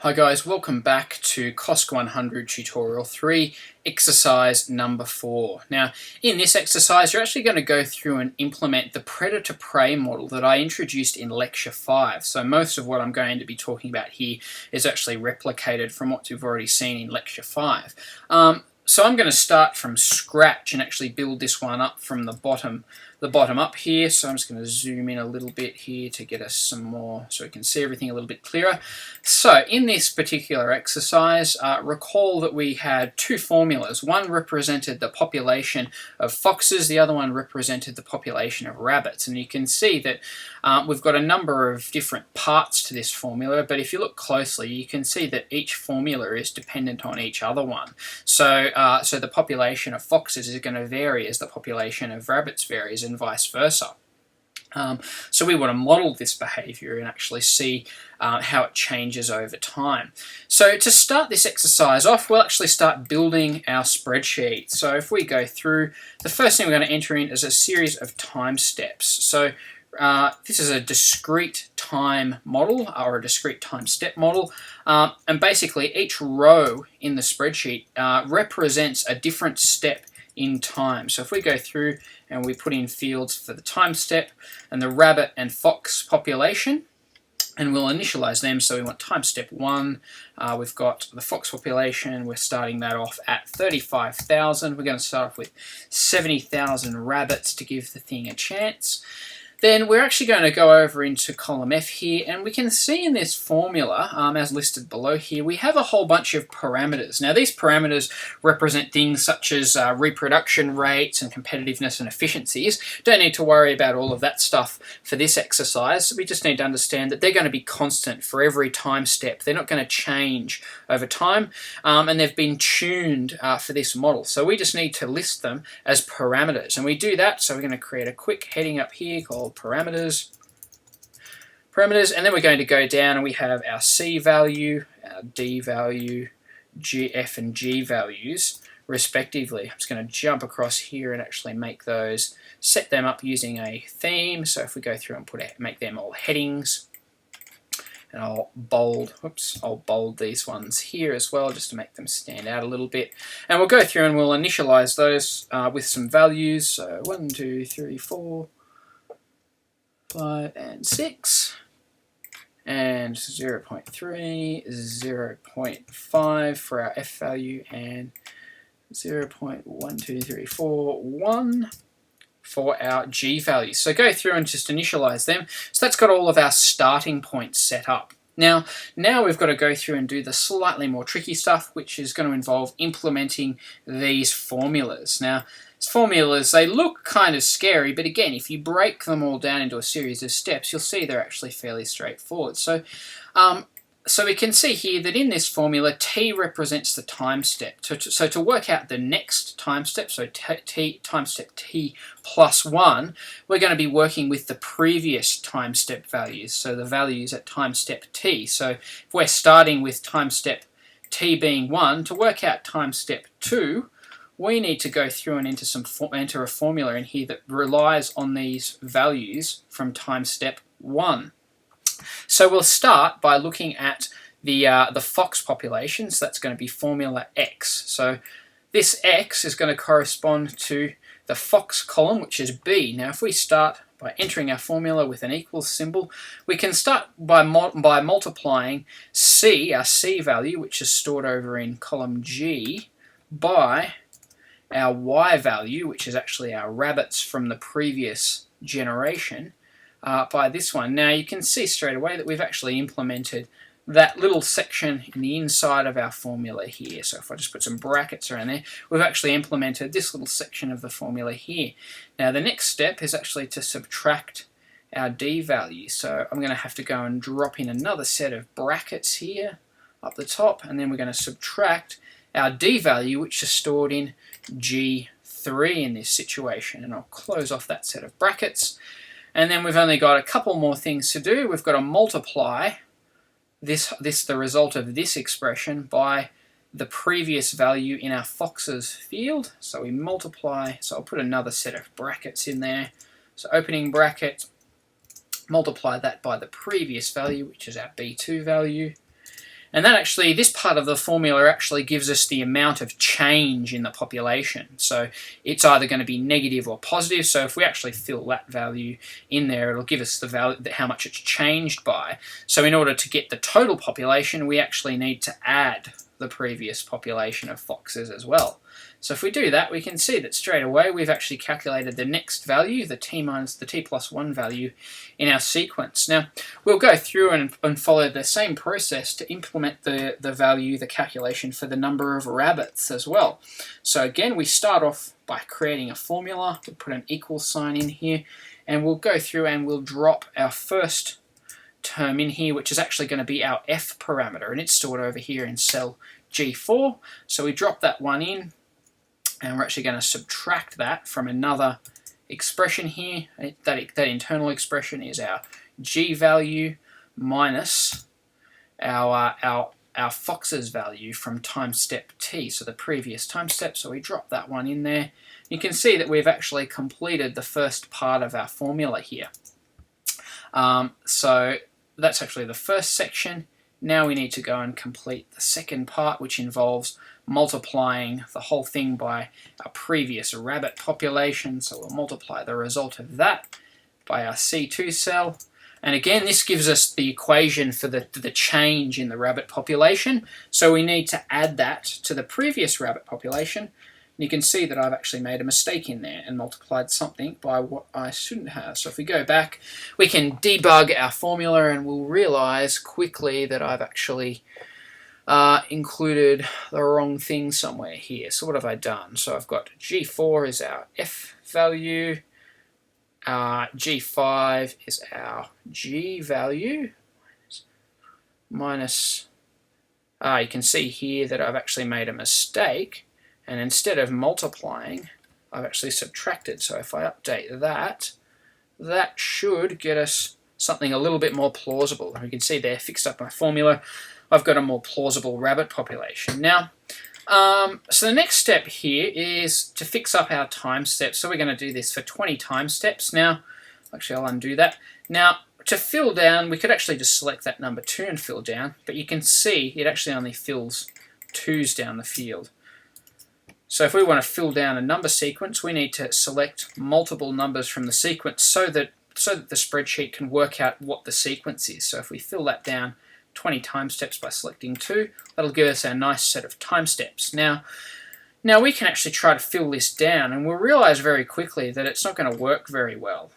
Hi guys, welcome back to COSC100 Tutorial 3, exercise number 4. Now, in this exercise, you're actually going to go through and implement the predator-prey model that I introduced in Lecture 5. So most of what I'm going to be talking about here is actually replicated from what you've already seen in Lecture 5. So I'm going to start from scratch and actually build this one up from the bottom up here. So I'm just going to zoom in a little bit here to get us some more, so we can see everything a little bit clearer. So in this particular exercise, recall that we had two formulas. One represented the population of foxes, the other one represented the population of rabbits. And you can see that we've got a number of different parts to this formula, but if you look closely, you can see that each formula is dependent on each other one. So the population of foxes is going to vary as the population of rabbits varies, and vice versa. So we want to model this behavior and actually see how it changes over time. So to start this exercise off, we'll actually start building our spreadsheet. So if we go through, the first thing we're going to enter in is a series of time steps. So this is a discrete time model, or a discrete time step model, and basically each row in the spreadsheet represents a different step in time. So if we go through and we put in fields for the time step and the rabbit and fox population, and we'll initialize them. So we want time step 1, we've got the fox population, we're starting that off at 35,000. We're going to start off with 70,000 rabbits to give the thing a chance. Then we're actually going to go over into column F here, and we can see in this formula, as listed below here, we have a whole bunch of parameters. Now these parameters represent things such as reproduction rates and competitiveness and efficiencies. Don't need to worry about all of that stuff for this exercise. We just need to understand that they're going to be constant for every time step. They're not going to change over time, and they've been tuned for this model. So we just need to list them as parameters, and we do that. So we're going to create a quick heading up here called parameters, and then we're going to go down and we have our C value, our D value, G, F and G values respectively. I'm just going to jump across here and actually make those, set them up using a theme. So if we go through and make them all headings, and I'll bold these ones here as well just to make them stand out a little bit. And we'll go through and we'll initialize those with some values. So 1, 2, 3, 4, 5 and 6, and 0.3, 0.5 for our F value, and 0.1234 for our G value. So go through and just initialize them. So that's got all of our starting points set up. Now we've got to go through and do the slightly more tricky stuff, which is going to involve implementing these formulas. Now, formulas, they look kind of scary, but again, if you break them all down into a series of steps, you'll see they're actually fairly straightforward. So we can see here that in this formula, T represents the time step. So to work out the next time step, so time step T plus 1, we're going to be working with the previous time step values, so the values at time step T. So if we're starting with time step T being 1, to work out time step 2, we need to go through and enter a formula in here that relies on these values from time step 1. So we'll start by looking at the fox population. So that's going to be formula X. So this X is going to correspond to the fox column, which is B. Now if we start by entering our formula with an equals symbol, we can start by multiplying C, our C value, which is stored over in column G, by our Y value, which is actually our rabbits from the previous generation, by this one. Now you can see straight away that we've actually implemented that little section in the inside of our formula here. So if I just put some brackets around there, we've actually implemented this little section of the formula here. Now the next step is actually to subtract our D value. So I'm going to have to go and drop in another set of brackets here up the top, and then we're going to subtract our D value, which is stored in G3 in this situation. And I'll close off that set of brackets. And then we've only got a couple more things to do. We've got to multiply the result of this expression by the previous value in our foxes field. So we multiply, so I'll put another set of brackets in there. So opening bracket, multiply that by the previous value, which is our B2 value. And that actually, this part of the formula actually gives us the amount of change in the population. So it's either going to be negative or positive. So if we actually fill that value in there, it'll give us the value, how much it's changed by. So in order to get the total population, we actually need to add the previous population of foxes as well. So if we do that, we can see that straight away we've actually calculated the next value, the t plus 1 value in our sequence. Now, we'll go through and follow the same process to implement the value, the calculation for the number of rabbits as well. So again, we start off by creating a formula. We'll put an equal sign in here, and we'll go through and we'll drop our first term in here, which is actually going to be our f parameter, and it's stored over here in cell G4. So we drop that one in, and we're actually going to subtract that from another expression here. That internal expression is our G value minus our fox's value from time step t, so the previous time step. So we drop that one in there. You can see that we've actually completed the first part of our formula here. So that's actually the first section. Now we need to go and complete the second part, which involves multiplying the whole thing by our previous rabbit population. So we'll multiply the result of that by our C2 cell. And again, this gives us the equation for the change in the rabbit population. So we need to add that to the previous rabbit population. And you can see that I've actually made a mistake in there and multiplied something by what I shouldn't have. So if we go back, we can debug our formula and we'll realize quickly that I've actually included the wrong thing somewhere here. So what have I done? So I've got G4 is our F value, G5 is our G value, minus, you can see here that I've actually made a mistake, and instead of multiplying, I've actually subtracted. So if I update that, that should get us something a little bit more plausible. We can see there, fixed up my formula, I've got a more plausible rabbit population. Now, so the next step here is to fix up our time steps. So we're going to do this for 20 time steps. Now, actually I'll undo that. Now, to fill down, we could actually just select that number 2 and fill down, but you can see it actually only fills 2's down the field. So if we want to fill down a number sequence, we need to select multiple numbers from the sequence so that the spreadsheet can work out what the sequence is. So if we fill that down 20 time steps by selecting 2, that'll give us our nice set of time steps. Now we can actually try to fill this down, and we'll realize very quickly that it's not going to work very well.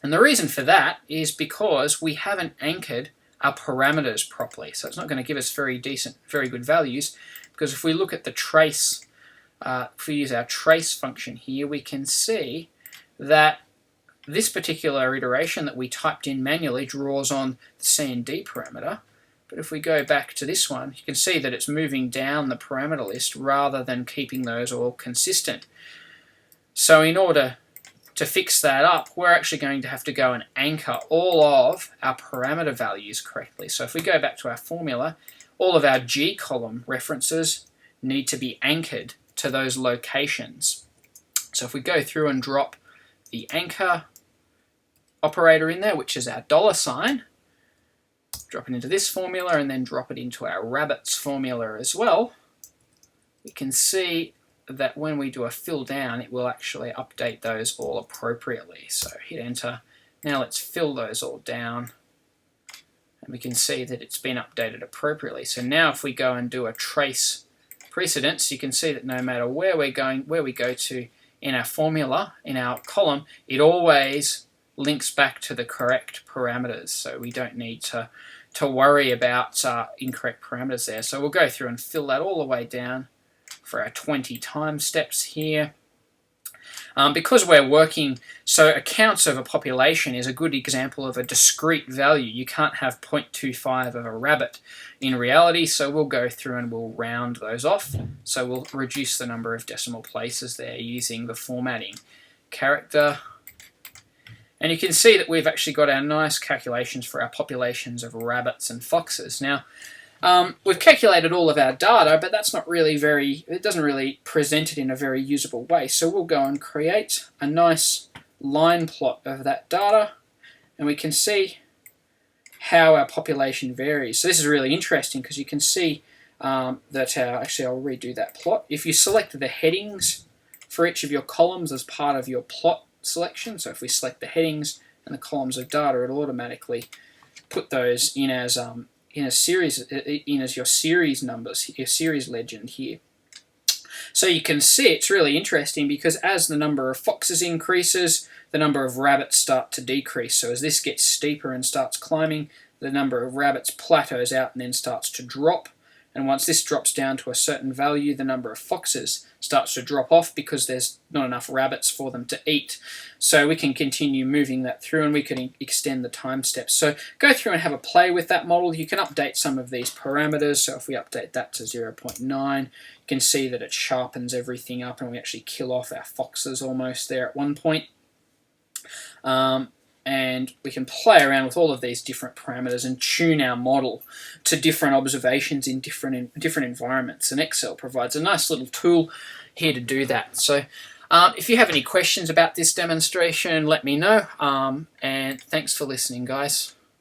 And the reason for that is because we haven't anchored our parameters properly. So it's not going to give us very good values, because if we look at the trace, if we use our trace function here, we can see that this particular iteration that we typed in manually draws on the C and D parameter. But if we go back to this one, you can see that it's moving down the parameter list rather than keeping those all consistent. So in order to fix that up, we're actually going to have to go and anchor all of our parameter values correctly. So if we go back to our formula, all of our G column references need to be anchored to those locations. So if we go through and drop the anchor operator in there, which is our $sign, drop it into this formula and then drop it into our rabbits formula as well, we can see that when we do a fill down, it will actually update those all appropriately. So hit enter. Now let's fill those all down, and we can see that it's been updated appropriately. So now if we go and do a trace precedence, you can see that no matter where we go to in our formula, in our column, it always links back to the correct parameters. So we don't need to worry about incorrect parameters there. So we'll go through and fill that all the way down for our 20 time steps here. Because we're working, so a count of a population is a good example of a discrete value. You can't have 0.25 of a rabbit in reality, so we'll go through and we'll round those off. So we'll reduce the number of decimal places there using the formatting character. And you can see that we've actually got our nice calculations for our populations of rabbits and foxes. Now, we've calculated all of our data, but that's not really it doesn't really present it in a very usable way. So we'll go and create a nice line plot of that data, and we can see how our population varies. So this is really interesting because you can see that actually I'll redo that plot. If you select the headings for each of your columns as part of your plot selection, so if we select the headings and the columns of data, it'll automatically put those in as in as your series numbers, your series legend here. So you can see it's really interesting because as the number of foxes increases, the number of rabbits start to decrease. So as this gets steeper and starts climbing, the number of rabbits plateaus out and then starts to drop. And once this drops down to a certain value, the number of foxes starts to drop off because there's not enough rabbits for them to eat. So we can continue moving that through, and we can extend the time steps. So go through and have a play with that model. You can update some of these parameters. So if we update that to 0.9, you can see that it sharpens everything up, and we actually kill off our foxes almost there at one point. And we can play around with all of these different parameters and tune our model to different observations in different environments. And Excel provides a nice little tool here to do that. So if you have any questions about this demonstration, let me know. And thanks for listening, guys.